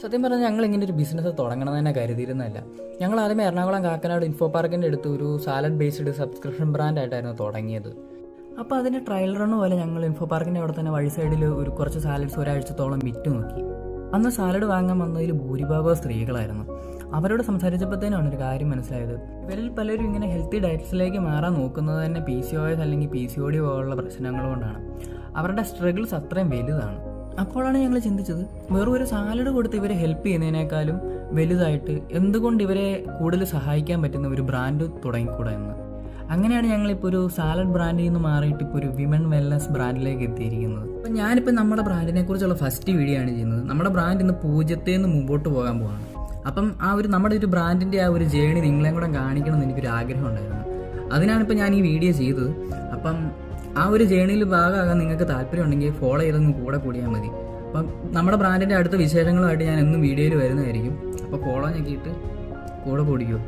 സത്യം പറഞ്ഞാൽ ഞങ്ങൾ ഇങ്ങനെ ഒരു ബിസിനസ് തുടങ്ങണമെന്ന് തന്നെ കരുതിയിരുന്നല്ല. ഞങ്ങൾ ആദ്യമേ എറണാകുളം കാക്കനാട് ഇൻഫോ പാർക്കിൻ്റെ അടുത്ത് ഒരു സാലഡ് ബേസ്ഡ് സബ്സ്ക്രിപ്ഷൻ ബ്രാൻഡായിട്ടായിരുന്നു തുടങ്ങിയത്. അപ്പോൾ അതിൻ്റെ ട്രയൽ റണ്ണ് പോലെ ഞങ്ങൾ ഇൻഫോ പാർക്കിൻ്റെ അവിടെ തന്നെ വഴി സൈഡിൽ കുറച്ച് സാലഡ്സ് ഒരാഴ്ചത്തോളം വിറ്റ് നോക്കി. അന്ന് സാലഡ് വാങ്ങാൻ വന്നതിൽ ഭൂരിഭാഗവും സ്ത്രീകളായിരുന്നു. അവരോട് സംസാരിച്ചപ്പോഴത്തേനാണ് ഒരു കാര്യം മനസ്സിലായത്. ഇവരിൽ പലരും ഇങ്ങനെ ഹെൽത്തി ഡയറ്റ്സിലേക്ക് മാറാൻ നോക്കുന്നത് തന്നെ PCOS അല്ലെങ്കിൽ PCOD പോലുള്ള പ്രശ്നങ്ങൾ കൊണ്ടാണ്. അവരുടെ സ്ട്രഗിൾസ് അത്രയും വലുതാണ്. അപ്പോഴാണ് ഞങ്ങൾ ചിന്തിച്ചത്, വെറും ഒരു സാലഡ് കൊടുത്ത് ഇവരെ ഹെൽപ്പ് ചെയ്യുന്നതിനേക്കാളും വലുതായിട്ട് എന്തുകൊണ്ട് ഇവരെ കൂടുതൽ സഹായിക്കാൻ പറ്റുന്ന ഒരു ബ്രാൻഡ് തുടങ്ങിക്കൂടാ എന്ന്. അങ്ങനെയാണ് ഞങ്ങളിപ്പോൾ ഒരു സാലഡ് ബ്രാൻഡിൽ നിന്ന് മാറിയിട്ട് ഇപ്പോൾ ഒരു വിമൻ വെൽനസ് ബ്രാൻഡിലേക്ക് എത്തിയിരിക്കുന്നത്. അപ്പം ഞാനിപ്പോൾ നമ്മുടെ ബ്രാൻഡിനെ കുറിച്ചുള്ള ഫസ്റ്റ് വീഡിയോ ആണ് ചെയ്യുന്നത്. നമ്മുടെ ബ്രാൻഡ് ഇന്ന് 0 നിന്ന് മുമ്പോട്ട് പോകാൻ പോവാണ്. അപ്പം നമ്മുടെ ഒരു ബ്രാൻഡിൻ്റെ ആ ഒരു ജേണി നിങ്ങളെയും കൂടെ കാണിക്കണമെന്ന് എനിക്കൊരു ആഗ്രഹം ഉണ്ടായിരുന്നു. അതിനാണിപ്പോൾ ഞാൻ ഈ വീഡിയോ ചെയ്തത്. അപ്പം ആ ഒരു ജേണിയിൽ ഭാഗമാകാൻ നിങ്ങൾക്ക് താല്പര്യം ഉണ്ടെങ്കിൽ ഫോളോ ചെയ്തൊന്ന് കൂടെ കൂടിയാൽ മതി. അപ്പം നമ്മുടെ ബ്രാൻഡിൻ്റെ അടുത്ത വിശേഷങ്ങളുമായിട്ട് ഞാൻ എന്നും വീഡിയോയിൽ വരുന്നതായിരിക്കും. അപ്പോൾ ഫോളോ ഞെക്കിയിട്ട് കൂടെ കൂടിക്കോ.